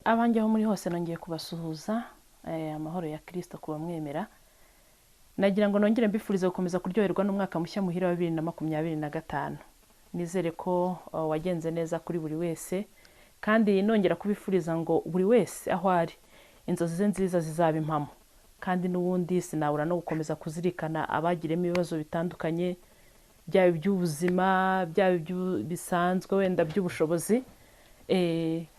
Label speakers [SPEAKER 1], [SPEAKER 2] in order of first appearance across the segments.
[SPEAKER 1] Abanjye aho muri hose nongeye kubasuhuza amahoro ya Kristo kuba mwemera. Nagira ngo nongere mbifurize gukomeza kuryoherwa n'umwaka mushya muhira wa 2025. Nizere ko wagenze neza kuri buri wese, kandi nongera kubifuriza ngo buri wese aho ari inzozi ze nziza zizaba impamo, kandi n'ubundi sinabura no gukomeza kuzirikana abagiremo ibibazo bitandukanye, byaba iby'ubuzima, byaba bisanzwe wenda by'ubushobozi,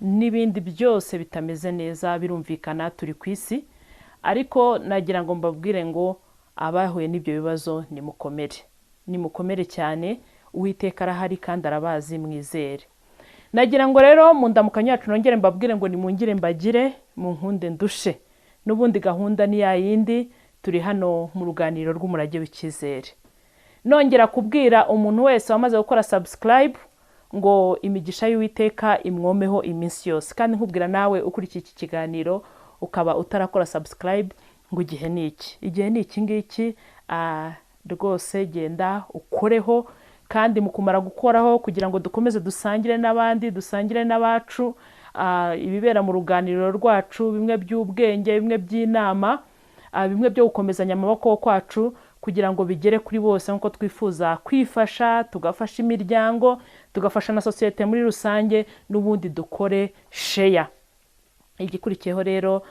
[SPEAKER 1] n'ibindi byose bitameze neza. Birumvikana turi ku isi, ariko nagira ngo mbabwire ngo abahuye n'ibyo bibazo nimukomere cyane. Uwiteka arahari kandi arabazi, mwizere. Nagira ngo rero mu ndamukanyo yacu nongere mbabwire ngo nimungire mbagire, mu nkunde ndushe. N'ubundi gahunda ni ya yindi, turi hano mu ruganiriro rw'umurage w'icyizere. Nongera kubwira umuntu wese wamaze gukora subscribe ngo imigisha y'Uwiteka imwomeho iminsi yose, kandi nkubwira nawe ukurikiye iki kiganiro ukaba utarakora subscribe ngo igihe ni iki ngiki, rwose genda ukoreho, kandi mu kumara gukoraho kugira ngo dukomeze dusangire n'abandi, dusangire n'abacu ibibera mu ruganiriro rwacu, bimwe by'ubwenge, bimwe by'inama, bimwe byo gukomezanya amaboko kwacu kugira ngo bigere kuri bose nk'uko twifuza kwifasha, tugafasha imiryango, tugafasha na sosiyete muri rusange, n'ubundi dukore share. Igikurikiyeho rero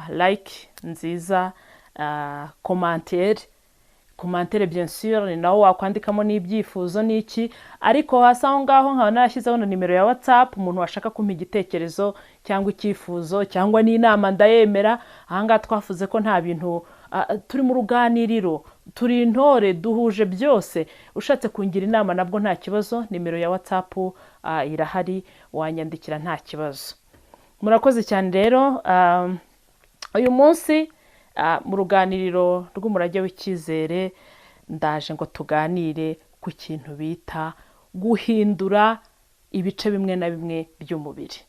[SPEAKER 1] like nziza, commentaire bien sûr, ni naho wakwandikamo n'ibyifuzo n'iki, ariko hasi aho ngaho nkaba narashyizeho na nimero ya WhatsApp. Umuntu washaka kumpa igitekerezo cyangwa icyifuzo cyangwa n'inama ndayemera. Aha ngaha twavuze ko nta bintu, turi mu ruganiriro, turi intore, duhuje byose. Ushatse kungira inama nabwo nta kibazo, nimero ya WhatsApp irahari, wanyandikira nta kibazo. Murakoze cyane rero. Uyu munsi mu ruganiriro rw'umurage w'icyizere ndaje ngo tuganire ku kintu bita guhindura ibice bimwe na bimwe by'umubiri.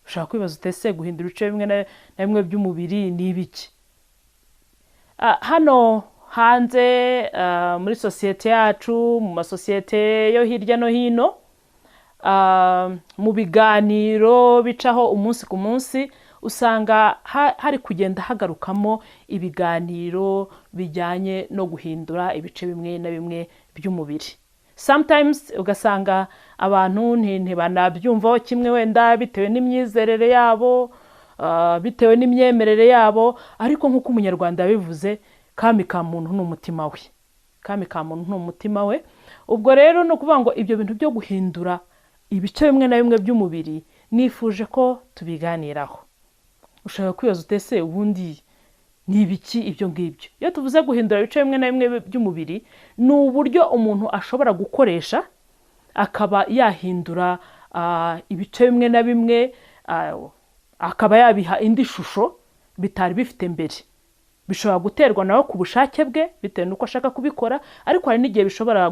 [SPEAKER 1] Ushaka kwibaza utese guhindura ibice bimwe na bimwe by'umubiri ni ibiki? Hano hanze muri sosiyete yacu, mu masosiyete yo hirya no hino, mu biganiro bicaho umunsi ku munsi, usanga hari kugenda hagarukamo ibiganiro bijyanye no guhindura ibice bimwe na bimwe by'umubiri. Sometimes ugasanga abantu ntibanabyumvaho kimwe, wenda bitewe n'imyizerere yabo, bitewe n'imyemerere yabo, ariko nk'uko umunyarwanda yabivuze, kami ka muntu ni umutima we. Kami ka muntu ni umutima we. Ubwo rero no kuvuga ngo ibyo bintu byo guhindura ibice bimwe na bimwe by'umubiri nifuje ko tubiganiraho. Ushaka kwibaza utese ubundi ni ibiki ibyo ngibyo? Iyo tuvuze guhindura ibice bimwe na bimwe by'umubiri, ni uburyo umuntu ashobora gukoresha akaba yahindura ibice bimwe na bimwe, akaba yabiha indi shusho bitari bifite mbere. Bishobora guterwa nawe ku bushake bwe bitewe n'uko ashaka kubikora, ariko hari n'igihe bishobora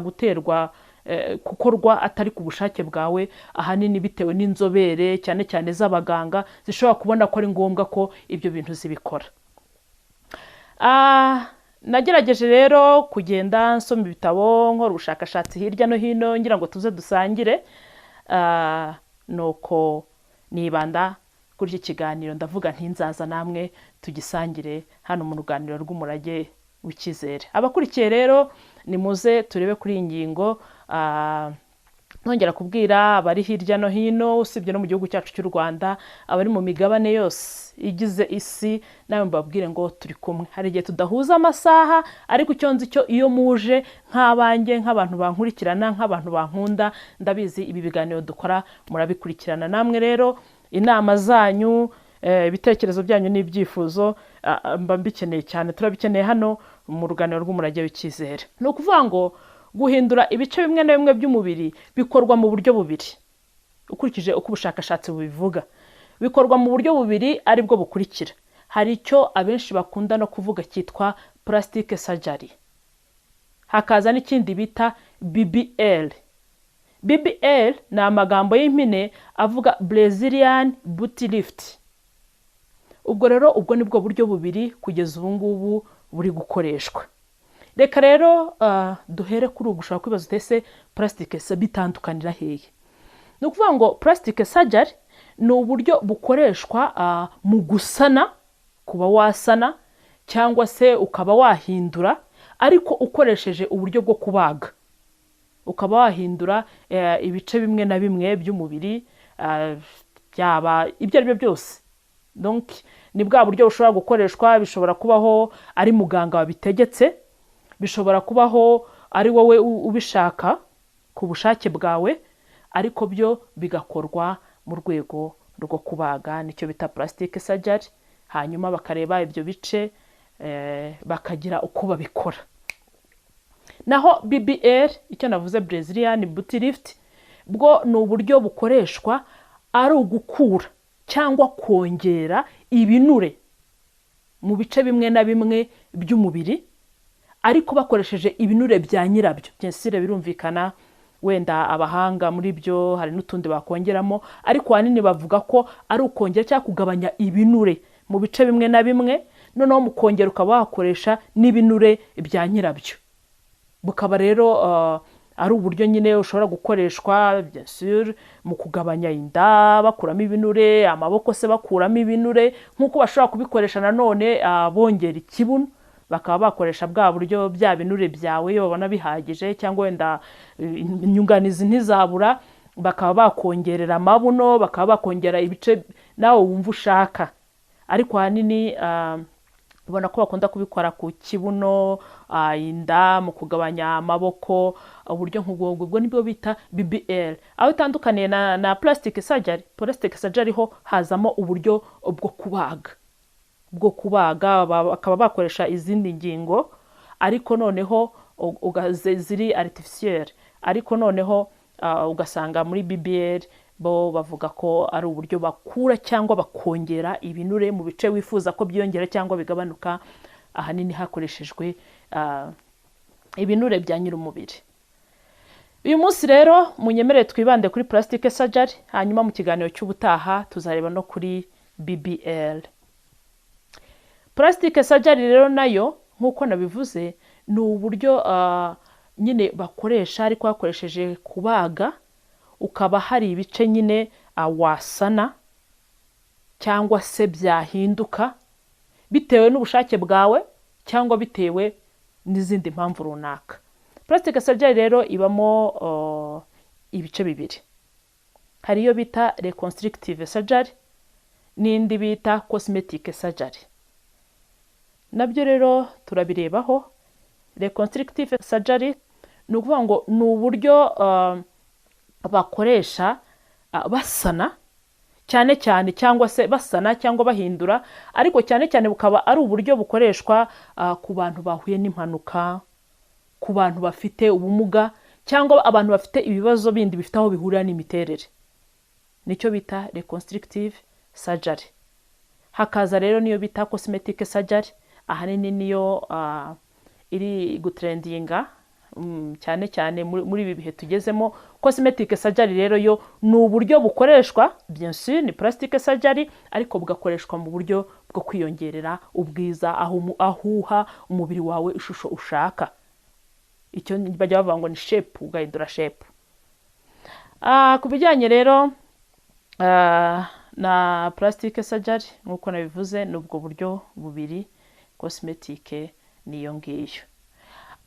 [SPEAKER 1] gukorwa atari ku bushake bwawe, ahanini bitewe n'inzobere cyane cyane z'abaganga zishobora kubona ko ari ngombwa ko ibyo bintu zibikora. Nagerageje rero kugenda nsoma ibitabo, nkora ubushakashatsi hirya no hino, ngira ngo tuze dusangire, nuko nibanda kuri iki kiganiro ndavuga nti nzaza namwe tugisangire hano mu ruganiriro rw'umurage w'icyizere. Abakurikiye rero nimuze turebe kuri iyi ngingo. Nongera kubwira abari hirya no hino, usibye no mu gihugu cyacu cy'u Rwanda, abari mu migabane yose igize isi, nawe mbabwire ngo turi kumwe. Hari igihe tudahuza amasaha, ariko icyo nzi cyo iyo muje nk'abanjye, nk'abantu bankurikirana, nk'abantu bankunda, ndabizi ibi biganiro dukora murabikurikirana. Namwe rero inama zanyu, ibitekerezo byanyu n'ibyifuzo mba mbikeneye cyane, turabikeneye hano mu ruganiriro rw'umurage w'icyizere. Ni ukuvuga ngo guhindura ibice bimwe na bimwe by'umubiri bikorwa mu buryo bubiri, ukurikije uko ubushakashatsi bubivuga. Bikorwa mu buryo bubiri, aribwo bukurikira. Hari icyo abenshi bakunda no kuvuga cyitwa plastic surgery, hakaza n'ikindi bita BBL. BBL ni amagambo y'impine avuga Brazilian Booty Lift. Ubwo rero ubwo nibwo buryo bubiri kugeza ubu ngubu buri gukoreshwa. Reka rero duhere kuri ubu. Ushaka kwibaza utese plastic se bitandukanira hehe? Ni ukuvuga ngo plastic surgery ni uburyo bukoreshwa mu gusana, kuba wasana cyangwa se ukaba wahindura ariko ukoresheje uburyo bwo kubaga, ukaba wahindura ibice bimwe na bimwe by'umubiri, byaba ibyo ari byo byose. Donc ni bwa buryo bushobora gukoreshwa, bishobora kubaho ari muganga wabitegetse, bishobora kubaho ari wowe ubishaka ku bushake bwawe, ariko byo bigakorwa mu rwego rwo kubaga, nicyo bita plastic surgery. Hanyuma bakareba ibyo bice bakagira uko babikora. Naho BBL, icyo navuze Brazilian booty lift, bwo ni uburyo bukoreshwa ari ugukura cyangwa kongera ibinure mu bice bimwe na bimwe by'umubiri, ariko bakoresheje ibinure bya nyirabyo. Byensire birumvikana, wenda abahanga muri byo hari n'utundi bakongeramo, ariko ahanini bavuga ko ari ukongera cyangwa kugabanya ibinure mu bice bimwe na bimwe, noneho mu kongera ukaba wakoresha n'ibinure bya nyirabyo. Bukaba rero ari uburyo nyine ushobora gukoreshwa bien sûr mu kugabanya inda bakuramo ibinure, amaboko se bakuramo ibinure, nk'uko bashobora kubikoresha nanone bongera ikibuno, bakaba bakoresha bwa buryo bya binure byawe iyo babona bihagije, cyangwa wenda inyunganizi ntizabura, bakaba bakongerera amabuno, bakaba bakongera ibice nawe wumva ushaka. Ariko ahanini ubona ko bakunda kubikora ku kibuno, inda, mu kugabanya amaboko, uburyo nk'ubwo nibwo bita BBL. Aho itandukaniye na plastic surgery, plastic surgery ho hazamo uburyo bwo kubaga, bakaba bakoresha izindi ngingo, ariko noneho ziri artificiel, ariko noneho ugasanga muri BBL bo bavuga ko ari uburyo bakura cyangwa bakongera ibinure mu bice wifuza ko byiyongera cyangwa bigabanuka, ahanini hakoreshejwe ibinure bya nyir'umubiri. Uyu munsi rero munyemerere twibande kuri plastic surgery, hanyuma mu kiganiro cy'ubutaha tuzareba no kuri BBL. Plastic surgery rero nayo nk'uko nabivuze ni uburyo nyine bakoresha ariko hakoresheje kubaga, ukaba hari ibice nyine wasana cyangwa se byahinduka bitewe n'ubushake bwawe cyangwa bitewe n'izindi mpamvu runaka. Plastic surgery rero ibamo ibice bibiri. Hari iyo bita reconstructive surgery n'indi bita cosmetic surgery. Nabyo rero turabirebaho. Reconstructive surgery ni ukuvuga ngo ni uburyo bakoresha basana cyane cyane, cyangwa se basana cyangwa bahindura, ariko cyane cyane bukaba ari uburyo bukoreshwa ku bantu bahuye n'impanuka, ku bantu bafite ubumuga, cyangwa abantu bafite ibibazo bindi bifite aho bihurira n'imiterere. Nicyo bita reconstructive surgery. Hakaza rero niyo bita cosmetic surgery, ahanini niyo iri gutrendinga cyane cyane muri ibi bihe tugezemo. Cosmetic surgery rero yo ni uburyo bukoreshwa, bien sûr ni plastic surgery, ariko bugakoreshwa mu buryo bwo kwiyongerera ubwiza, ahuha umubiri wawe ishusho ushaka. Icyo bajya bavuga ngo ni shape, ugahindura shape. Ku bijyanye rero na plastic surgery nk'uko nabivuze, ni ubwo buryo bubiri, cosmetic niyo ngiyo.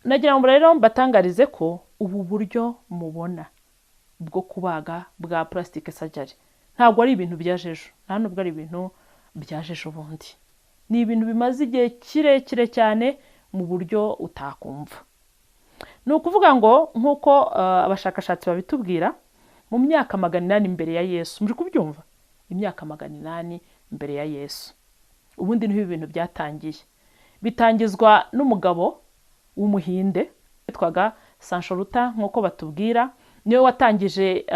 [SPEAKER 1] Nagira ngo rero mbatangarize ko ubu buryo mubona bwo kubaga bwa plastic surgery ntabwo ari ibintu byajeje, nta nubwo ari ibintu byajeje ubundi. Ni ibintu bimaze igihe kirekire cyane mu buryo utakumva. Ni ukuvuga ngo nk'uko abashakashatsi babitubwira, mu myaka 800 mbere ya Yesu, muri kubyumva, imyaka 800 mbere ya Yesu, ubundi niho ibintu byatangiye. Bitangizwa n'umugabo w'umuhinde witwaga Sansholuta nk'uko batubwira, niwe watangije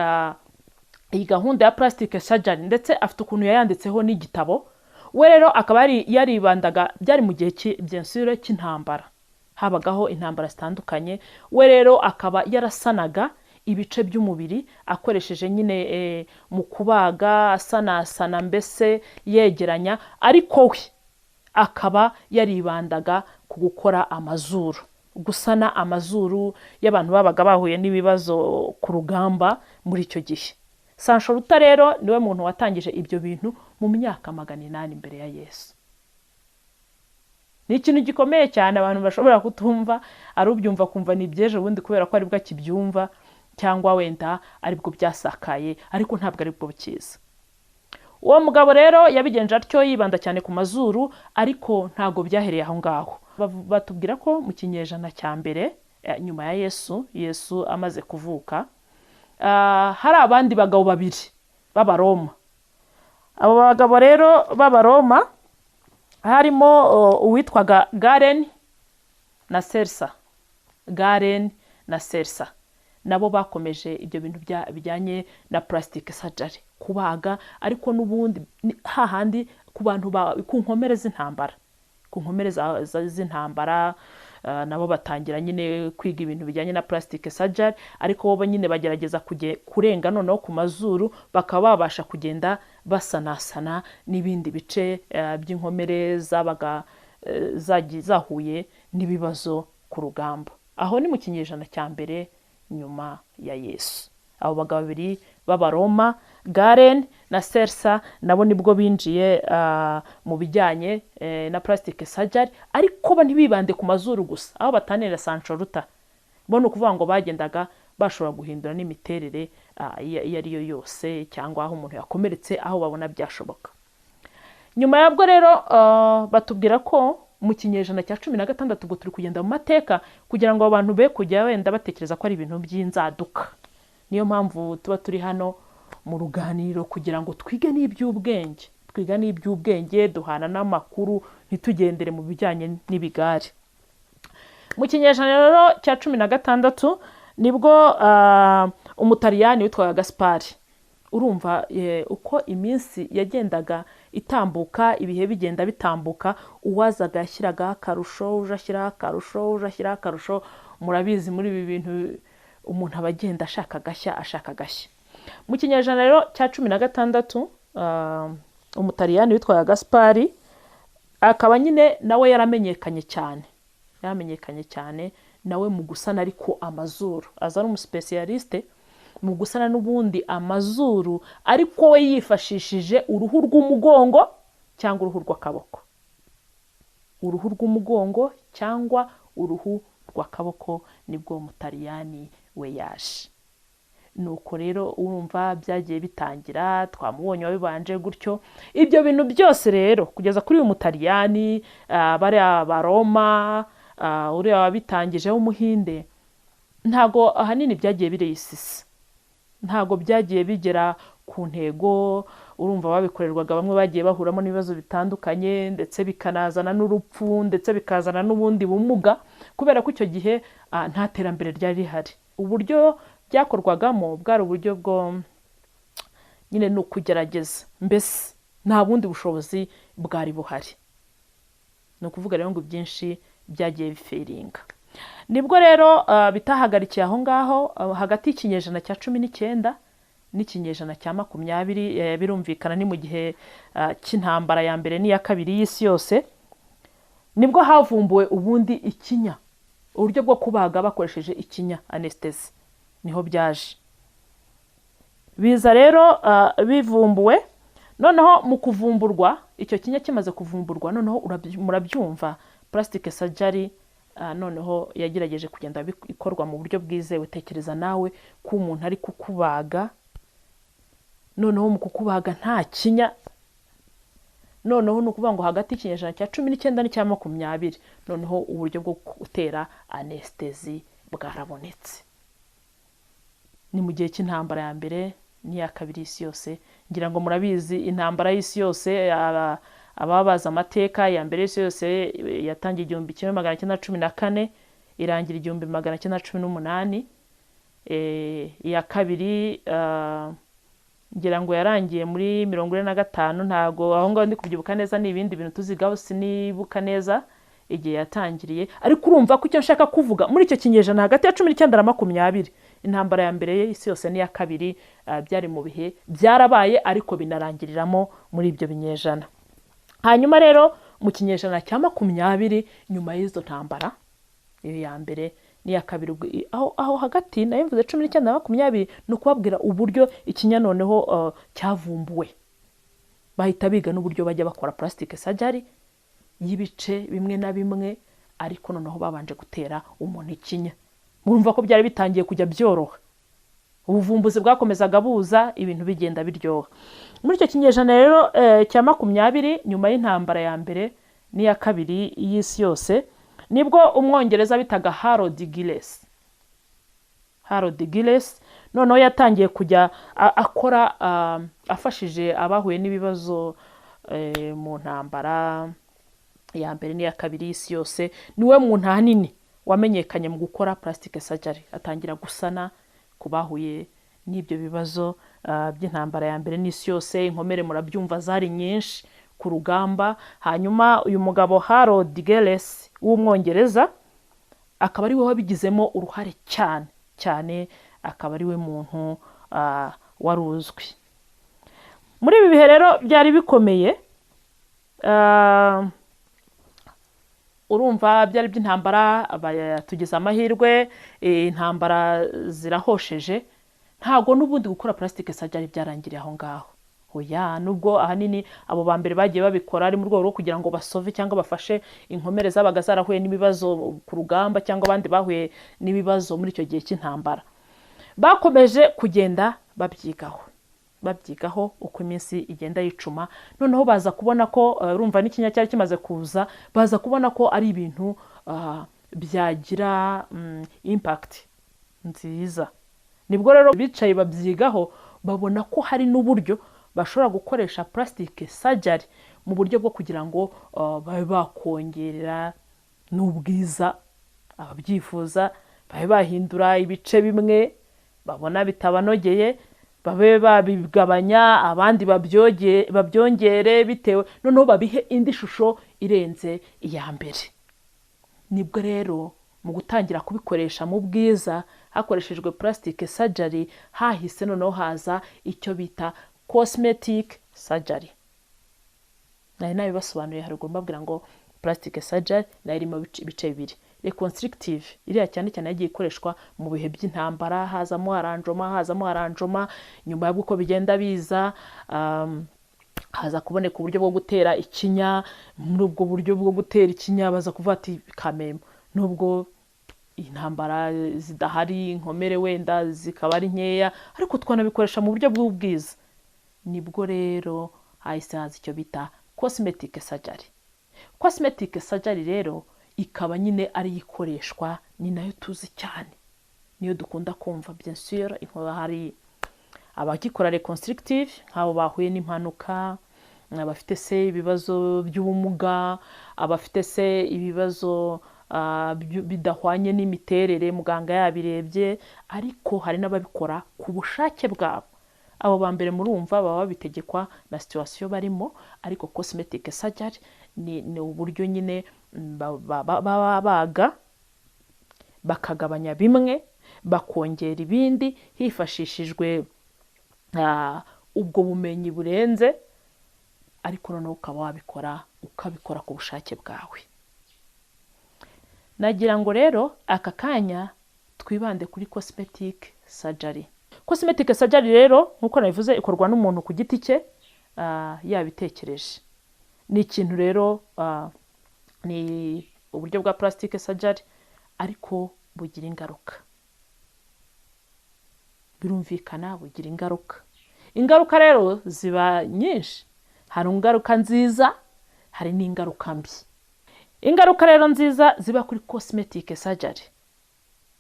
[SPEAKER 1] iyi gahunda ya plastic surgery, ndetse afite ukuntu yayanditseho n'igitabo. We rero akaba yaribandaga, byari mu gihe bien sûr cy'intambara, habagaho intambara zitandukanye. We rero akaba yarasanaga ibice by'umubiri akoresheje nyine mu kubaga, asana mbese yegeranya, ariko we akaba yaribandaga ku gukora amazuru, gusana amazuru y'abantu babaga bahuye n'ibibazo ku rugamba muri icyo gihe. Sancho rero niwe muntu watangije ibyo bintu mu myaka 800 mbere ya Yesu. Ni ikintu gikomeye cyane abantu bashobora kutumva, ari ubyumva kumva ni byeje ubundi kubera ko ari bwo akibyumva cyangwa wenda ari bwo byasakaye, ariko ntabwo ari bwo bukiza. Uwo mugabo rero yabigenje atyo yibanda cyane ku mazuru, ariko ntago byahereye aho ngaho. Batubwira ko mu kinyejana cya mbere nyuma ya Yesu amaze kuvuka, hari abandi bagabo babiri b'Abaroma. Abo bagabo rero b'Abaroma harimo uwitwaga Galen na Celsa. Galen na Celsa nabo bakomeje ibyo bintu bijyanye na plastic surgery, kubaga, ariko n'ubundi hahandi ku bantu ku nkomere z'intambara. Ku nkomere z'intambara nabo batangira nyine kwiga ibintu bijyanye na plastic surgery, ariko bo nyine bagerageza kurenga noneho ku mazuru, bakaba babasha kugenda basanasana n'ibindi bice by'inkomere zabaga zahuye n'ibibazo ku rugamba. Aho ni mu kinyejana cya mbere nyuma ya Yesu. Abo bagabo babiri b'Abaroma, Galen na Celsa, nabo nibwo binjiye mu bijyanye na plastic surgery, ariko ntibibande ku mazuru gusa. Aho batanira Sancho bo ni ukuvuga ngo bagendaga bashobora guhindura n'imiterere iyo ari yo yose, cyangwa aho umuntu yakomeretse aho babona byashoboka. Nyuma yabwo rero batubwira ko mu kinyejana cya 16 ubwo turi kugenda mu mateka, kugira ngo abantu be kujya wenda batekereza ko ari ibintu by'inzaduka. Niyo mpamvu tuba turi hano mu ruganiro, kugira ngo twige n'iby'ubwenge, duhana n'amakuru, ntitugendere mu bijyanye n'ibigare. Mu kinyejana rero cya 16 nibwo umutaliyani witwaga Gaspari. Urumva uko iminsi yagendaga itambuka, ibihe bigenda bitambuka, uwazaga yashyiraga akarusho, ujashyira akarusho. Murabizi muri ibi bintu umuntu abagenda ashaka gashya. Mu kinyejana rero cya 16 umutaliyani witwaga Gaspari akaba nyine nawe yaramenyekanye cyane nawe mu gusana ariko amazuru. Aza ari umuspecialiste mu gusana n'ubundi amazuru, ariko we yifashishije uruhu rw'umugongo cyangwa uruhu rw'akaboko. Uruhu rw'umugongo cyangwa uruhu rw'akaboko nibwo umutaliyani we yaje. Nuko rero urumva byagiye bitangira, twamubonye wabibanje gutyo. Ibyo bintu byose rero kugeza kuri uyu mutaliyani, bari Abaroma, uriya wabitangijeho umuhinde, ntago ahanini byagiye bireyisisa, ntago byagiye bigera ku ntego. Urumva babikorerwaga bamwe bagiye bahuramo n'ibibazo bitandukanye, ndetse bikanazana n'urupfu, ndetse bikazana n'ubundi bumuga, kubera ko icyo gihe nta terambere ryari rihari. Uburyo byakorwagamo bwari uburyo bwo nyine no kugerageza, mbese nta bundi bushobozi bwari buhari. No kuvuga rero ngo byinshi byagiye biferinga. Nibwo rero bitahagarikiye aho ngaho, hagati y'ikinyejana cya 19 n'ikinyejana cya 20, birumvikana ni mu gihe cy'intambara ya mbere n'iya kabiri y'isi yose, nibwo havumbuwe ubundi ikinya, uburyo bwo kubaga bakoresheje ikinya, anesthesia, niho byaje. Biza rero bivumbuwe, noneho mu kuvumburwa, icyo kinya kimaze kuvumburwa, noneho murabyumva plastic surgery noneho yagerageje kugenda ikorwa mu buryo bwizewe. Tekereza nawe ko umuntu ari kukubaga, noneho mu kukubaga nta kinya, noneho nukuvuga ngo hagati y'ikinyejana cya 19 n'icya 20, noneho uburyo bwo gutera anesthesia bwarabonetse. Ni mu gihe cy'intambara ya mbere n'iya kabiri y'isi yose. Ngira ngo murabizi intambara y'isi yose, ababaza amateka, ya mbere y'isi yose yatangiye 1914 irangira 1918. Iya kabiri ngira ngo yarangiye muri 1945, ntago aho ngaho ndi kubyibuka neza, n'ibindi bintu tuzigaho sinibuka neza igihe yatangiriye. Ariko urumva ko icyo nshaka kuvuga muri icyo kinyejana hagati ya 19 na 20, intambara ya mbere y'isi yose n'iya kabiri byari mu bihe byarabaye, ariko binarangiriramo muri ibyo binyejana. Hanyuma rero mu kinyejana cya 20, nyuma y'izo ntambara, iyo ya mbere n'iya kabiri. Aho hagati nayo mvuze 19 na 20 ni ukubabwira uburyo ikinya noneho cyavumbuwe. Bahita biga n'uburyo bajya bakora plastic surgery y'ibice bimwe na bimwe, ariko noneho babanje gutera umuntu ikinya. Murumva ko byari bitangiye kujya byoroha, ubuvumbuzi bwakomezaga buza, ibintu bigenda biryoha. Muri icyo kinyejana rero cya 20 nyuma y'intambara ya mbere n'iya kabiri y'isi yose, nibwo umwongereza bitaga Harold Gilles noneho yatangiye kujya akora afashije abahuye n'ibibazo mu ntambara ya mbere n'iya kabiri y'isi yose. Niwe muntu ahanini wamenyekanye mu gukora plastic surgery, atangira gusana ku bahuye n'ibyo bibazo by'intambara ya mbere n'isi yose. Inkomere murabyumva zari nyinshi ku rugamba. Hanyuma uyu mugabo Harold Gilles w'umwongereza akaba ari we wabigizemo uruhare cyane, akaba ari we muntu waruzwi. Muri ibi bihe rero byari bikomeye, urumva byari by'intambara, tugeze amahirwe, intambara zirahosheje. Ntago n'ubundi gukora plastic surgery byarangiriye aho ngaho. Oya, nubwo ahanini abo bambere bagiye babikora ari mu rwego rwo kugira ngo basove cyangwa bafashe inkomere zabaga zarahuye n'ibibazo ku rugamba, cyangwa abandi bahuye n'ibibazo muri icyo gihe cy'intambara. Bakomeje kugenda babyigaho uko iminsi igenda yicuma. Noneho baza kubona ko urumva n'ikinya cyari kimaze kuza, baza kubona ko ari ibintu byagira impact nziza. Nibwo rero bicaye babyigaho, babona ko hari n'uburyo bashobora gukoresha plastic surgery mu buryo bwo kugira ngo babe bakongerera n'ubwiza ababyifuza, babe bahindura ibice bimwe babona bitabanogeye, babe babigabanya, abandi babyongere bitewe, noneho babihe indi shusho irenze iya mbere. Nibwo rero mu gutangira kubikoresha mu bwiza hakoreshejwe plastic surgery, hahise noneho haza icyo bita cosmetic surgery. Nari nabibasobanuriye haruguru mbabwira ngo plastic surgery nayo irimo ibice bibiri. Reconstructive iriya cyane yagiye ikoreshwa mu bihe by'intambara, hazamo aranjoma. Nyuma y'uko bigenda biza, haza kuboneka uburyo bwo gutera ikinya. Muri ubwo buryo bwo gutera ikinya baza kuvuga ati kamemo, nubwo intambara zidahari, inkomere wenda zikaba ari nkeya, ariko twanabikoresha mu buryo bw'ubwiza. Nibwo rero hahise haza icyo bita cosmetic surgery. Cosmetic surgery rero ikaba nyine ari ikoreshwa, ni nayo tuzi cyane, niyo dukunda kumva. Bien sûr hari abagikora reconstructive nk'abo bahuye n'impanuka, abafite se ibibazo by'ubumuga, abafite se ibibazo bidahwanye n'imiterere muganga yabirebye, ariko hari n'ababikora ku bushake bwabo. Abo bambere murumva baba babitegekwa na situation barimo, ariko cosmetic surgery ni uburyo nyine baga bakagabanya bimwe bakongera ibindi hifashishijwe ubwo bumenyi burenze, ariko noneho ukaba ukabikora ku bushake bwawe. Nagira ngo rero aka kanya twibande kuri cosmetic surgery. Cosmetic surgery rero nkuko nabivuze ikorwa n'umuntu ku giti cye yabitekereje. Ni ikintu rero ni uburyo bwa plastic surgery ariko bugira ingaruka. Birumvikana bugira ingaruka. Ingaruka rero ziba nyinshi. Hari ingaruka nziza, hari n'ingaruka mbi. Ingaruka rero nziza ziba kuri cosmetic surgery.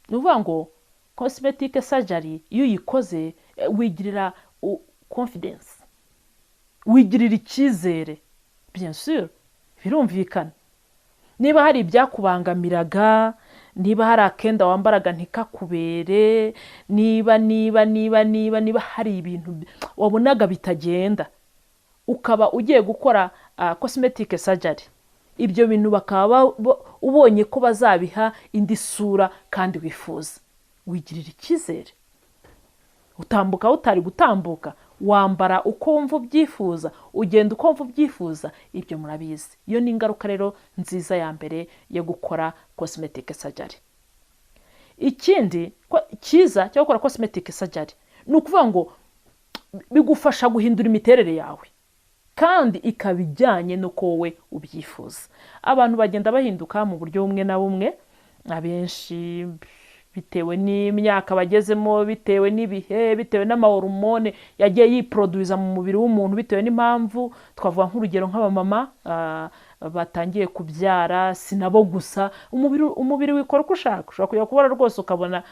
[SPEAKER 1] Nuvuga ngo cosmetic surgery iyo uyikoze wigirira confidence, wigirira icyizere. Bien sûr birumvikana. Niba hari ibyakubangamiraga, niba hari akenda wambaraga ntikakubere, niba hari ibintu wabonaga bitagenda, ukaba ugiye gukora cosmetic surgery, ibyo bintu bakaba ubonye ko bazabiha indi sura kandi wifuza, wigirira icyizere. Utambuka utari gutambuka, wambara uko wumva ubyifuza, ugenda uko wumva ubyifuza, ibyo murabizi. Iyo ni ingaruka rero nziza ya mbere yo gukora cosmetic surgery. ikindi cyiza cyo gukora cosmetic surgery ni ukuvuga ngo bigufasha guhindura imiterere yawe kandi ikaba ijyanye n'uko wowe ubyifuza. Abantu bagenda bahinduka mu buryo bumwe na bumwe, abenshi bitewe n'imyaka bagezemo, bitewe n'ibihe, bitewe n'amahormone yagiye yiproduza mu mubiri w'umuntu, bitewe n'impamvu. Twavuga nk'urugero nk'abamama batangiye kubyara, si nabo gusa, umubiri wikora uko ushaka. Ushobora kujya kubona rwose ukabona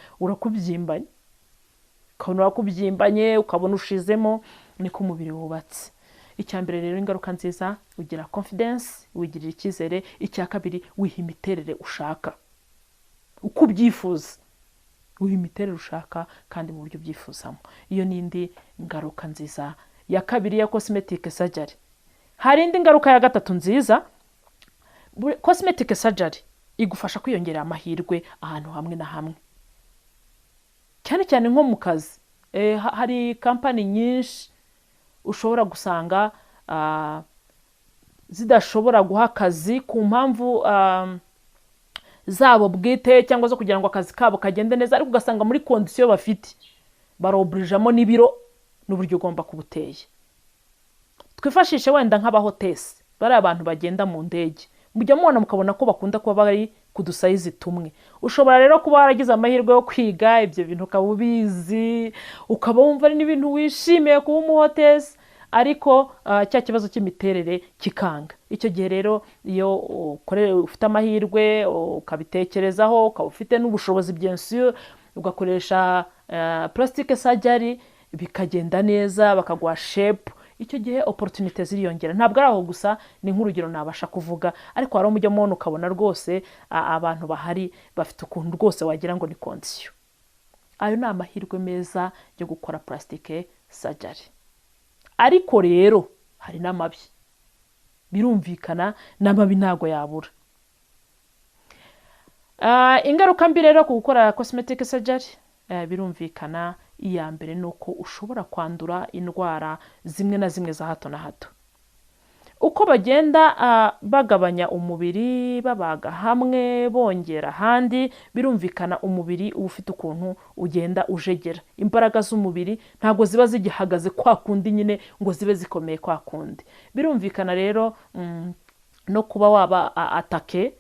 [SPEAKER 1] urakubyimbanye, ukabona ushizemo. Niko umubiri wubatse. Icya mbere rero, ingaruka nziza, ugira confidence, wigirira icyizere. Icya kabiri, wiha imiterere ushaka uko ubyifuza, wiha imiterere ushaka kandi mu buryo ubyifuzamo. Iyo ni indi ngaruka nziza ya kabiri ya cosmetic surgery. Hari indi ngaruka ya gatatu nziza. Cosmetic surgery igufasha kwiyongerera amahirwe ahantu hamwe na hamwe, cyane cyane nko mu kazi. Hari kampani nyinshi ushobora gusanga zidashobora guha akazi ku mpamvu zabo bwite, cyangwa zo kugira ngo akazi kabo kagende neza, ariko ugasanga muri kondisiyo bafite baroburijamo n'ibiro n'uburyo ugomba kubuteye. Twifashishe wenda nk'abahotesi, bari abantu bagenda mu ndege, mujya mubona mukabona ko bakunda kuba bari ku dusayizi tumwe. Ushobora rero kuba waragize amahirwe yo kwiga ibyo bintu, ukaba ubizi, ukaba wumva ari n'ibintu wishimiye kuba umuhotesi, ariko cya kibazo cy'imiterere kikanga. Icyo gihe rero iyo ufite amahirwe ukabitekerezaho, ukaba ufite n'ubushobozi byensiyo, ugakoresha plastic surgery, bikagenda neza, bakaguha shape, icyo gihe opportunity ziriyongera. Ntabwo ari aho gusa, ni nk'urugero nabasha kuvuga, ariko hari umujya mubona ukabona rwose abantu bahari bafite ukuntu rwose wagira ngo ni kondisiyo. Ayo ni amahirwe meza yo gukora plastic surgery. Ariko rero hari n'amabi, birumvikana n'amabi ntago yabura. Ingaruka mbi rero ku gukora cosmetic surgery, birumvikana iya mbere ni uko ushobora kwandura indwara zimwe na zimwe za hato na hato. Uko bagenda bagabanya umubiri, babaga hamwe bongera ahandi, birumvikana umubiri uba ufite ukuntu ugenda ujegera. Imbaraga z'umubiri ntabwo ziba zigihagaze kwa kundi nyine ngo zibe zikomeye kwa kundi. Birumvikana rero no kuba waba atake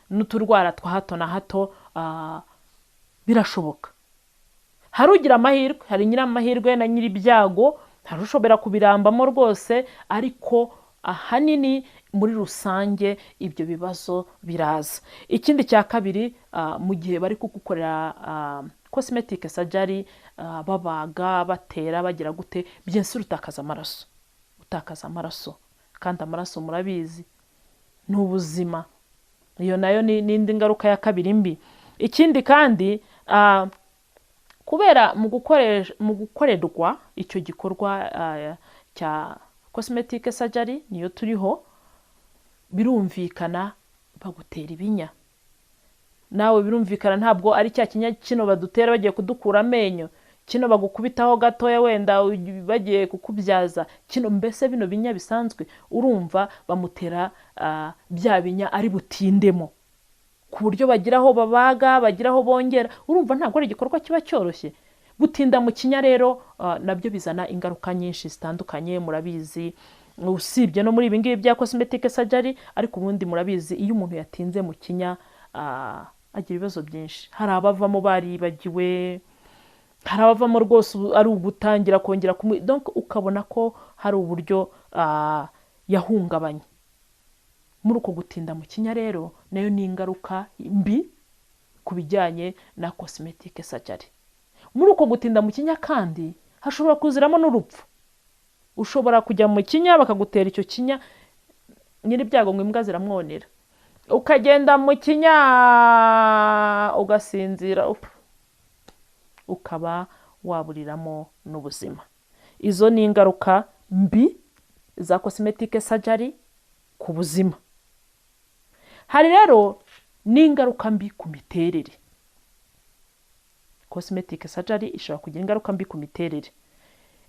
[SPEAKER 1] n'uturwara twa hato na hato birashoboka. Hari ugira amahirwe, hari nyiramahirwe na nyiri ibyago, hari ushobora kubirambamo rwose, ariko ahanini muri rusange ibyo bibazo biraza. Ikindi cya kabiri, mu gihe bari kugukorera cosmetic surgery, babaga, batera, bagira gute, byinshi utakaza amaraso, kandi amaraso murabizi ni ubuzima. Iyo nayo ni indi ngaruka ya kabiri mbi. Ikindi kandi, kubera mu gukorerwa icyo gikorwa cya cosmetic surgery, niyo turiho, birumvikana bagutera ibinya. Nawe birumvikana ntabwo ari cya kinya kino badutera bagiye kudukura amenyo, kino bagukubitaho gatoya wenda bagiye kukubyaza, kino mbese bino binya bisanzwe, urumva bamutera bya binya ari butindemo, ku buryo bagiraho babaga, bagiraho bongera. Urumva ntabwo ari igikorwa kiba cyoroshye. Gutinda mu kinya rero nabyo bizana ingaruka nyinshi zitandukanye, murabizi. Usibye no muri ibi ngibi bya cosmetic surgery, ariko ubundi murabizi iyo umuntu yatinze mu kinya agira ibibazo byinshi. Hari abavamo baribagiwe, hari abavamo rwose ari ugutangira kongera donc ukabona ko hari uburyo yahungabanye. Muri uko gutinda mu kinya rero nayo ni ingaruka mbi ku bijyanye na cosmetic surgery. Muri uko gutinda mu kinya kandi hashobora kuziramo n'urupfu. Ushobora kujya mu kinya bakagutera icyo kinya, nyiri ibyago ngo imbwa ziramwonera, ukagenda mu kinya ugasinzira, ukaba waburiramo n'ubuzima. Izo ni ingaruka mbi za cosmetic surgery ku buzima. Hari rero n'ingaruka mbi ku miterere. Cosmetic surgery ishobora kugira ingaruka mbi ku miterere.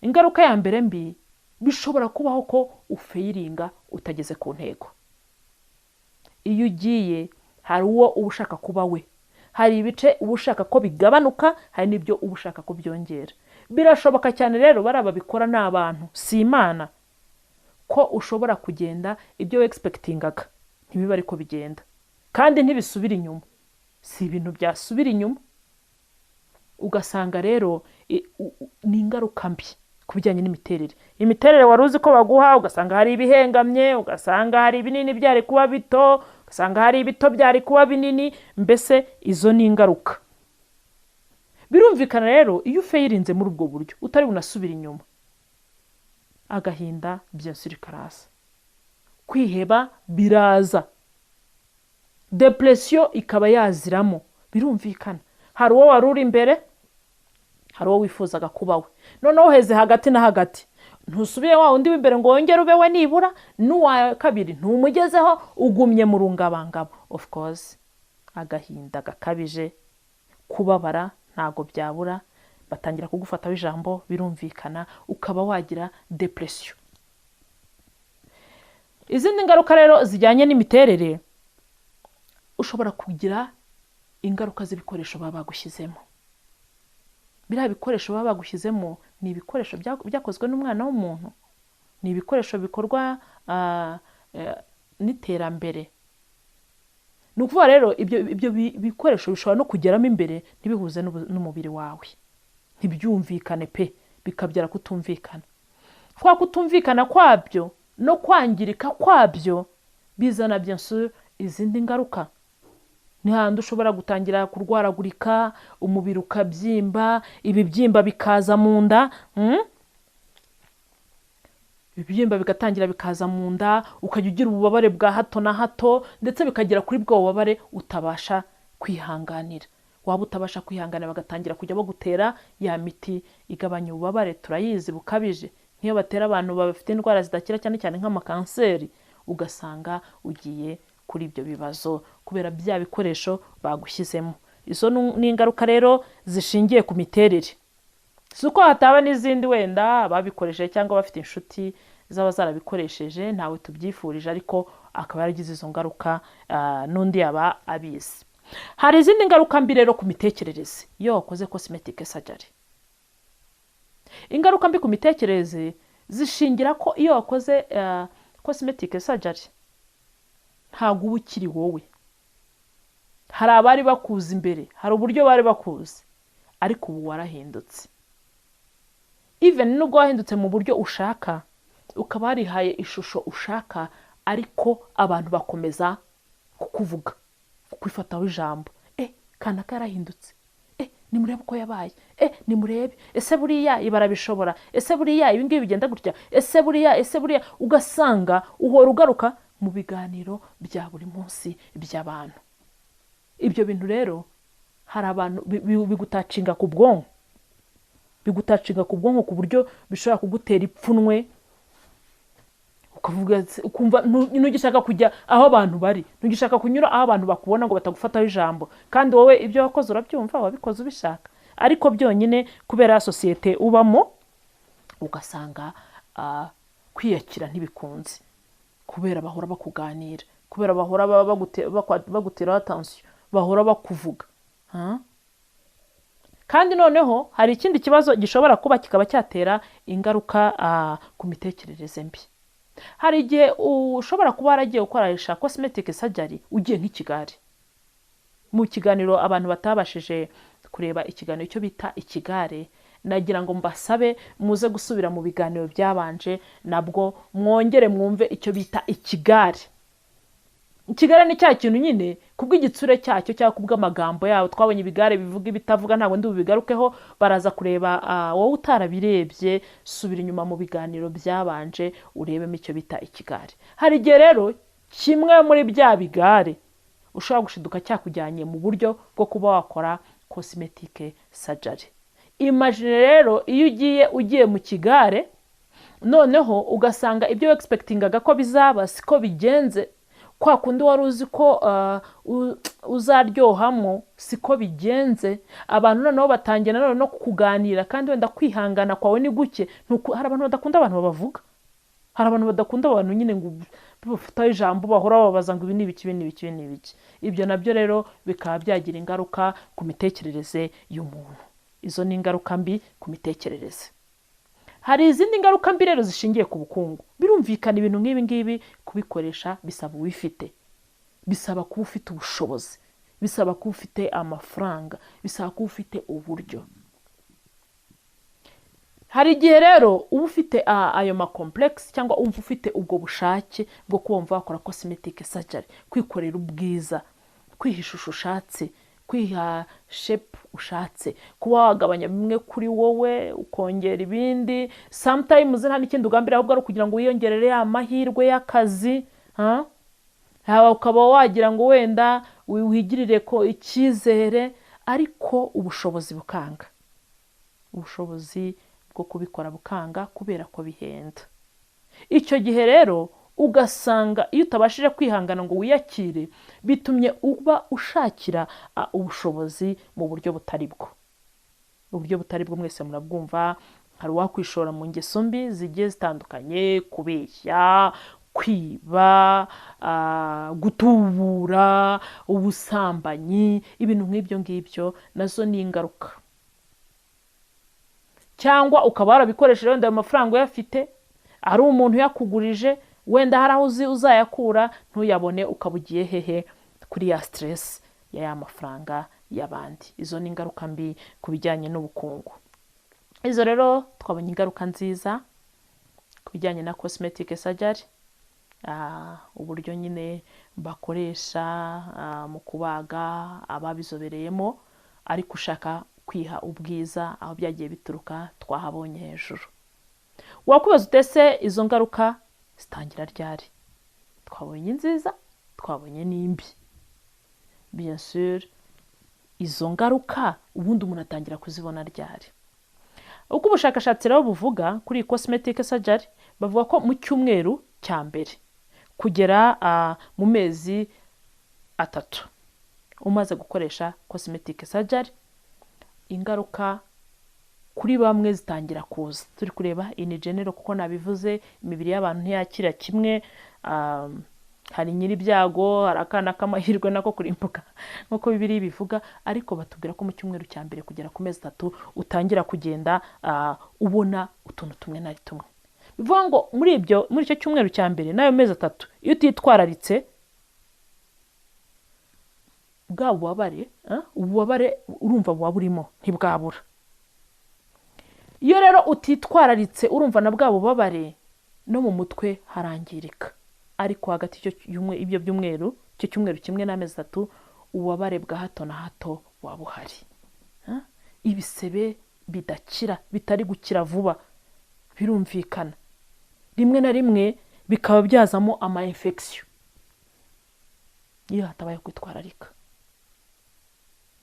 [SPEAKER 1] Ingaruka ya mbere mbi, bishobora kubaho ko ufeiringa utageze ku ntego. Iyo ugiye hari uwo uba ushaka kuba we, hari ibice uba ushaka ko bigabanuka, hari n'ibyo uba ushaka ko byongera. Birashoboka cyane rero bari ababikora ni abantu, si Imana, ko ushobora kugenda ibyo wexpectingaga ntibiba ariko bigenda, kandi ntibisubira inyuma. Si ibintu byasubira inyuma. Ugasanga rero ni ingaruka mbi ku bijyanye n'imiterere. Imiterere wari uzi ko baguha, ugasanga hari ibihengamye, ugasanga hari ibinini byari kuba bito, ugasanga hari ibito byari kuba binini. Mbese izo ni ingaruka. Birumvikana rero iyo ufayirinze muri ubwo buryo utari bunasubira inyuma, agahinda bien sûr karasa, kwiheba biraza, depression ikaba yaziramo. Birumvikana hari uwo wari uri imbere, hari uwo wifuzaga kuba we, noneho uheze hagati na hagati, ntusubiye wa undi w'imbere ngo wongere ube we nibura, n'uwa kabiri ntumugezeho, ugumye mu rungabangabo. Of course agahinda gakabije, kubabara ntago byabura, batangira kugufataho ijambo, birumvikana ukaba wagira depression. Izindi ngaruka rero zijyanye n'imiterere, ushobora kugira ingaruka z'ibikoresho baba bagushyizemo. Biriya bikoresho baba bagushyizemo ni ibikoresho byakozwe n'umwana w'umuntu, ni ibikoresho bikorwa n'iterambere. Ni ukuvuga rero ibyo bikoresho bishobora no kugeramo imbere ntibihuze n'umubiri wawe, ntibyumvikane pe, bikabyara kutumvikana. Kwa kutumvikana kwabyo no kwangirika kwabyo bizana bien sûr izindi ngaruka. Ni handi ushobora gutangira kurwaragurika, umubiri ukabyimba, ibibyimba bikaza mu nda, ibibyimba bigatangira bikaza mu nda, ukajya ugira ububabare bwa hato na hato, ndetse bikagera kuri bwo bubabare utabasha kwihanganira. Waba utabasha kwihanganira bagatangira kujya bagutera ya miti igabanya ububabare, turayizi bukabije. Nk'iyo batera abantu bafite indwara zidakira cyane cyane nk'amakanseri, ugasanga ugiye kuri ibyo bibazo kubera bya bikoresho bagushyizemo. Izo ni ingaruka rero zishingiye ku miterere. Si uko hataba n'izindi wenda babikoresheje cyangwa bafite inshuti zaba zarabikoresheje, ntawe tubyifurije, ariko akaba yaragize izo ngaruka, n'undi yaba abizi. Hari izindi ngaruka mbi rero ku mitekerereze iyo wakoze cosmetic surgery. Ingaruka mbi ku mitekerereze zishingira ko iyo wakoze cosmetic surgery ntabwo uba ukiri wowe. Hari abari bakuzi imbere, hari uburyo bari bakuzi, ariko ubu warahindutse. Even nubwo wahindutse mu buryo ushaka, ukaba warihaye ishusho ushaka, ariko abantu bakomeza kukuvuga, kwifataho ijambo. Kanaka yarahindutse, nimurebe uko yabaye, nimurebe, ese buriya ibarabishobora, ese buriya ibingibi bigenda gutya, ese buriya, ugasanga uhora ugaruka mu biganiro bya buri munsi by'abantu. Ibyo bintu rero hari abantu bigutacinga ku bwonko, ku buryo bishobora kugutera ipfunwe, ukumva ntugishaka kujya aho abantu bari, ntugishaka kunyura aho abantu bakubona ngo batagufataho ijambo, kandi wowe ibyo wakoze urabyumva, wabikoze ubishaka, ariko byonyine kubera sosiyete ubamo ugasanga kwiyakira ntibikunze, kubera bahora bakuganira, kubera bahora bagutera attention, bahora bakuvuga. Kandi noneho hari ikindi kibazo gishobora kuba kikaba cyatera ingaruka ku mitekerereze mbi. Hari igihe ushobora kuba waragiye gukoresha cosmetic surgery ugiye nk'ikigare. Mu kiganiro abantu batabashije kureba ikiganiro cyo bita ikigare, nagira ngo mbasabe muze gusubira mu biganiro byabanje, nabwo mwongere mwumve icyo bita ikigare. Ikigare ni cya kintu nyine kubw'igitsure cyacyo cyangwa kubw'amagambo yawo. Twabonye ibigare bivuga ibitavuga, ntabwo ndi bubigarukeho, baraza kureba. Wowe utarabirebye subira inyuma mu biganiro byabanje urebemo icyo bita ikigare. Hari igihe rero kimwe muri bya bigare ushobora gushiduka cyakujyanye mu buryo bwo kuba wakora cosmetic surgery. Imagine rero iyo ugiye mu kigare, noneho ugasanga ibyo expectingaga ko bizaba siko bigenze, kwa kundi wari uzi ko uzaryohamo siko bigenze. Abantu noneho batangira noneho no kukuganira, kandi wenda kwihangana kwawe ni guke. Hari abantu badakunda abantu babavuga, hari abantu badakunda abantu nyine ngo bafataho ijambo bahora bababaza ngo ibi ni ibiki, ibi ni ibiki, ibi ni ibiki. Ibyo nabyo rero bikaba byagira ingaruka ku mitekerereze y'umuntu. Izo ni ingaruka mbi ku mitekerereze. Hari izindi ngaruka mbi rero zishingiye ku bukungu. Birumvikana ibintu nk'ibi ngibi kubikoresha bisaba ubifite, bisaba kuba ufite ubushobozi, bisaba kuba ufite amafaranga, bisaba kuba ufite uburyo. Hari igihe rero uba ufite ayo makomplekisi cyangwa umva ufite ubwo bushake bwo kuba wumva wakora cosmetic surgery, kwikorera ubwiza, kwiha ishusho ushatse, kwiha shape ushatse, kuba wagabanya bimwe kuri wowe ukongera ibindi. Sometimes nta n'ikindi ugambira ahubwo ari kugira ngo wiyongerere amahirwe y'akazi, ukaba wagira ngo wenda wigirire ko icyizere, ariko ubushobozi bukanga. Ubushobozi bwo kubikora bukanga kubera ko bihenda. Icyo gihe rero ugasanga iyo utabashije kwihangana ngo wiyakire, bitumye uba ushakira ubushobozi mu buryo butari bwo. Uburyo butari bwo mwese murabwumva. Hari uwakwishora mu ngeso mbi zigiye zitandukanye, kubeshya, kwiba, gutubura, ubusambanyi, ibintu nk'ibyo ngibyo nazo ni ingaruka. Cyangwa ukaba warabikoresheje wenda ayo mafaranga uyafite, ari umuntu yakugurije, wenda hari aho uzi uzayakura ntuyabone, ukaba ugiye hehe kuri ya stress ya mafaranga y'abandi. Izo ni ingaruka mbi ku bijyanye n'ubukungu. Izo rero twabonye ingaruka nziza ku bijyanye na cosmetic surgery, uburyo nyine bakoresha mu kubaga ababizobereyemo, ariko ushaka kwiha ubwiza aho byagiye bituruka twahabonye hejuru. Wakwibaza utese izo ngaruka zitangira ryari? Twabonye nziza, twabonye n'imbi. Bien sûr, izo ngaruka ubundi umuntu atangira kuzibona ryari? Uko ubushakashatsi rero buvuga kuri cosmetic surgery, bavuga ko mu cyumweru cya mbere kugera mu mezi 3 umaze gukoresha cosmetic surgery, ingaruka kuri bamwe zitangira kuza. Turi kureba in general kuko nabivuze, imibiri y'abantu ntiyakira kimwe. Hari nyiri ibyago, hari akana k'amahirwe nako kurimbuka nk'uko Bibiliya bivuga, ariko batubwira ko mu cyumweru cya mbere kugera ku mezi 3 utangira kugenda ubona utuntu tumwe na tumwe. Bivuga ngo muri icyo cyumweru cya mbere n'ayo mezi 3 iyo utitwararitse, bwa ububabare urumva buba burimo ntibwabura. Iyo rero utitwararitse urumva na bwa bubabare no mu mutwe harangirika. Ariko hagati ibyo byumweru, icyo cyumweru kimwe n'amezi 3, ububabare bwa hato na hato buba buhari. Ibisebe bidakira, bitari gukira vuba, birumvikana. Rimwe na rimwe bikaba byazamo ama infection iyo hatabaye kwitwararika.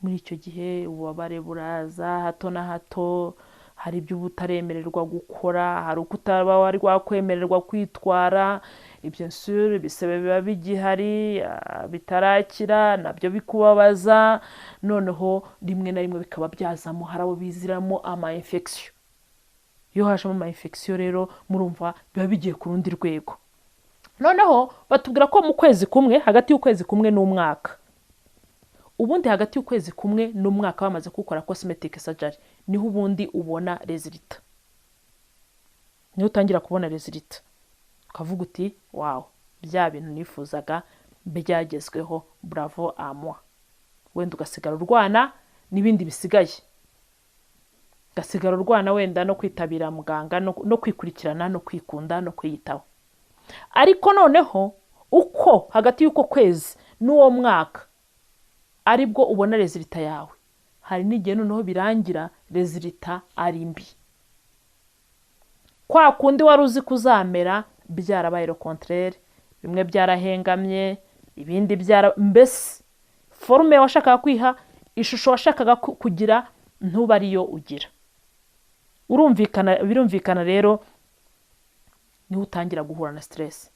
[SPEAKER 1] Muri icyo gihe ububabare buraza hato na hato, hari ibyo utaremererwa gukora, hari uko utaba wari wakwemererwa kwitwara. Bien sûr, ibisebe biba bigihari bitarakira, nabyo bikubabaza. Noneho rimwe na rimwe bikaba byazamo, hari abo biziramo ama infection. Iyo hajemo ama infection rero murumva biba bigiye ku rundi rwego. Noneho batubwira ko mu kwezi kumwe, hagati y'ukwezi kumwe n'umwaka, ubundi hagati y'ukwezi kumwe n'umwaka bamaze gukora cosmetic surgery, niho ubundi ubona resultat. Niho utangira kubona resultat, ukavuga uti wow, bya bintu nifuzaga byagezweho, bravo à moi. Wenda ugasigara urwana n'ibindi bisigaye, ugasigara urwana wenda no kwitabira muganga, no kwikurikirana, no kwikunda, no kwiyitaho. Ariko noneho uko hagati y'uko kwezi n'uwo mwaka aribwo ubona resultat yawe, hari n'igihe noneho birangira resultat ari mbi. Kwa kundi wari uzi kuzamera byarabaye le contraire, bimwe byarahengamye, ibindi mbese forme washakaga kwiha, ishusho washakaga kugira ntuba ariyo ugira. Birumvikana rero niho utangira guhura na stress,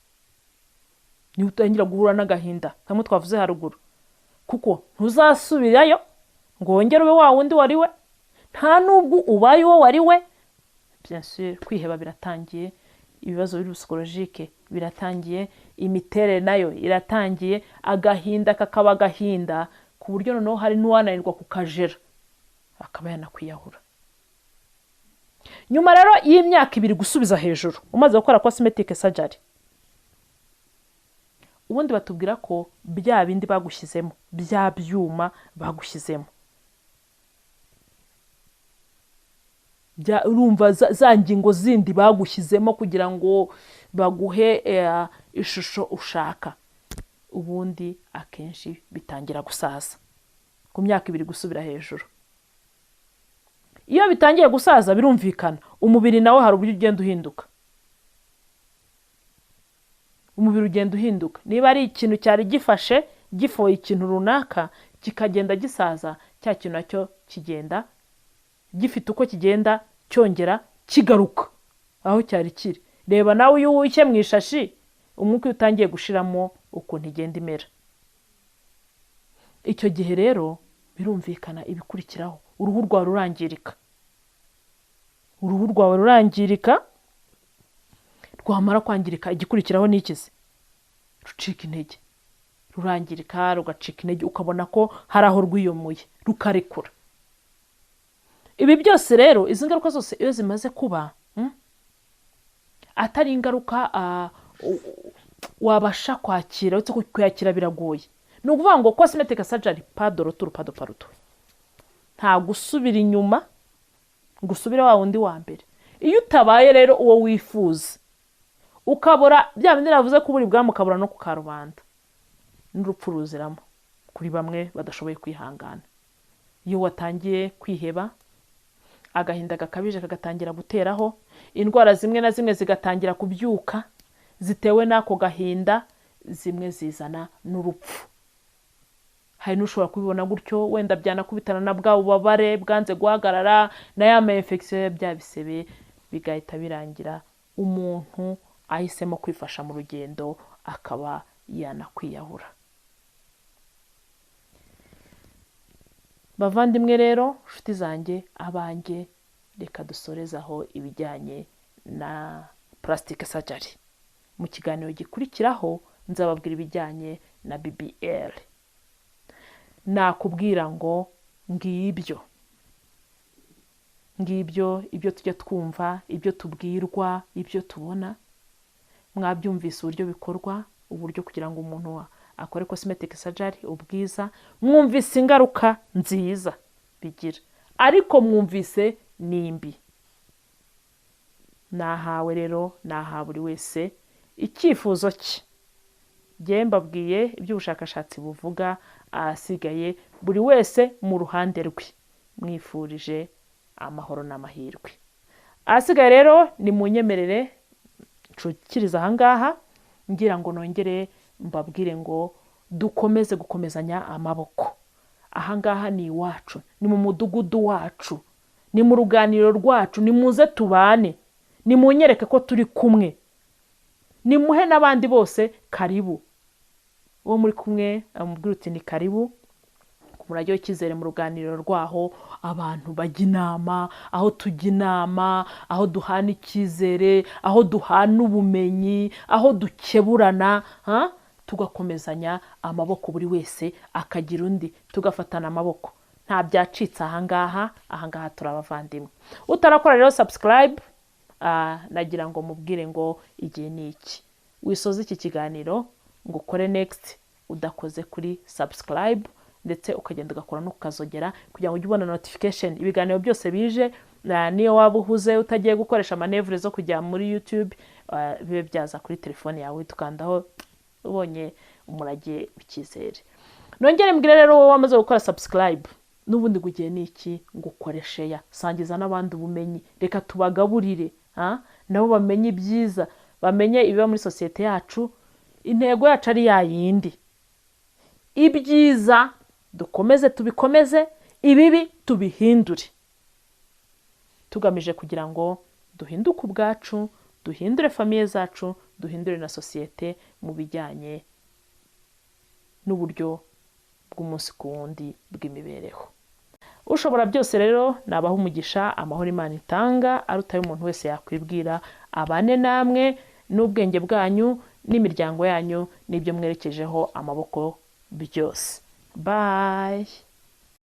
[SPEAKER 1] niho utangira guhura n'agahinda kamwe twavuze haruguru, kuko ntuzasubirayo ngo wongere ube wa wundi wari we, nta nubwo ubaye uwo wari we. Bien sûr, kwiheba biratangiye, ibibazo biri psychologique biratangiye, imiterere nayo iratangiye, agahinda kakaba agahinda ku buryo noneho hari n'uwananirwa kukajera akaba yanakwiyahura. Nyuma rero y'imyaka 2 gusubiza hejuru umaze gukora cosmetic surgery, ubundi batubwira ko bya bindi bagushyizemo, bya byuma bagushyizemo, urumva za ngingo zindi bagushyizemo kugira ngo baguhe ishusho ushaka, ubundi akenshi bitangira gusaza ku myaka 2 gusubira hejuru. Iyo bitangiye gusaza birumvikana umubiri nawe hari uburyo ugenda uhinduka. Umubiri ugenda uhinduka, niba ari ikintu cyari gifashe gifoye ikintu runaka kikagenda gisaza, cya kintu nacyo kigenda gifite uko kigenda cyongera kigaruka aho cyari kiri. Reba nawe iyo uwushye mu ishashi umwuka utangiye gushiramo ukuntu igenda imera. Icyo gihe rero birumvikana ibikurikiraho, uruhu rwawe rurangirika. Uruhu rwawe rurangirika, rwamara kwangirika igikurikiraho n'ikizi rucika intege, rurangirika rugacika intege, ukabona ko hari aho rwiyomuye rukarekura. Ibi byose rero, izi ngaruka zose iyo zimaze kuba atari ingaruka wabasha kwakira, uretse kuyakira biragoye. Ni ukuvuga ngo cosmetic surgery pas de retour, pas de pardon. Nta gusubira inyuma ngo usubire wa wundi wa mbere. Iyo utabaye rero uwo wifuza, ukabura bya bindi navuze ko buri bwamukabura no kukarubanda, n'urupfu ruziramo kuri bamwe badashoboye kwihangana. Iyo watangiye kwiheba, agahinda gakabije kagatangira guteraho, indwara zimwe na zimwe zigatangira kubyuka zitewe n'ako gahinda, zimwe zizana n'urupfu. Hari n'ushobora kubibona gutyo, wenda byanakubitana na bwa bubabare bwanze guhagarara na ya infection bya bisebe, bigahita birangira umuntu ahisemo kwifasha mu rugendo akaba yanakwiyahura. Bavandimwe rero, nshuti zanjye, abanjye, reka dusorezaho ibijyanye na plastic surgery. Mu kiganiro gikurikiraho nzababwira ibijyanye na BBL. Nakubwira ngo ngibyo ibyo tujya twumva, ibyo tubwirwa, ibyo tubona, mwabyumvise uburyo bikorwa, uburyo kugira ngo umuntu akore cosmetic surgery, ubwiza, mwumvise ingaruka nziza bigira, ariko mwumvise nimbi. Nahawe rero, naha buri wese icyifuzo cye. Jye mbabwiye iby'ubushakashatsi buvuga, asigaye buri wese mu ruhande rwe. Mwifurije amahoro n'amahirwe. Asigaye rero ni munyemerere nshukiriza ahangaha, ngira ngo nongere mbabwire ngo dukomeze gukomezanya amaboko. Ahangaha ni iwacu, ni mu mudugudu wacu, ni mu ruganiriro rwacu, ni muze tubane, ni munyereke ko turi kumwe, ni muhe n'abandi bose karibu. Uwo muri kumwe amubwira uti ni karibu, kumurajyo cyizere mu ruganiriro rwaho, abantu bajya inama, aho tujya inama, aho duhana icyizere, aho duhana ubumenyi, aho dukeburana, tugakomezanya amaboko, buri wese akagira undi, tugafatana amaboko. Nta byacitse ahangaha turabavandimwe. Utarakora rero subscribe, nagira ngo mubwire ngo igihe ni iki. Wisoza iki kiganiro ngo ukore next udakoze kuri subscribe, ndetse ukagenda ugakora no kukazogera kugira ngo ujye ubona notification ibiganiro byose bije. Niyo waba uhuze utagiye gukoresha manevre zo kujya muri YouTube, bibe byaza kuri telefone yawe, tukandaho ubonye umurage w'icyizere. Nongere mbwire rero wowe wamaze gukora subscribe, n'ubundi gugiye niki ngo ukore share, sangiza n'abandi ubumenyi, reka tubagaburire, nabo bamenye ibyiza, bamenye ibiba muri societe yacu. Intego yacu ari yayindi, ibyiza dukomeze tubikomeze, ibibi tubihindure, tugamije kugira ngo duhinduke ubwacu, duhindure famiye zacu, duhindure na societe mu bijyanye n'uburyo bw'umunsi ku wundi bw'imibereho. Ushobora byose rero nabaho umugisha, amahoro Imana itanga arutaye umuntu wese yakwibwira, abane namwe n'ubwenge bwanyu, n'imiryango yanyu n'ibyo mwerekejeho amaboko byose. Bye.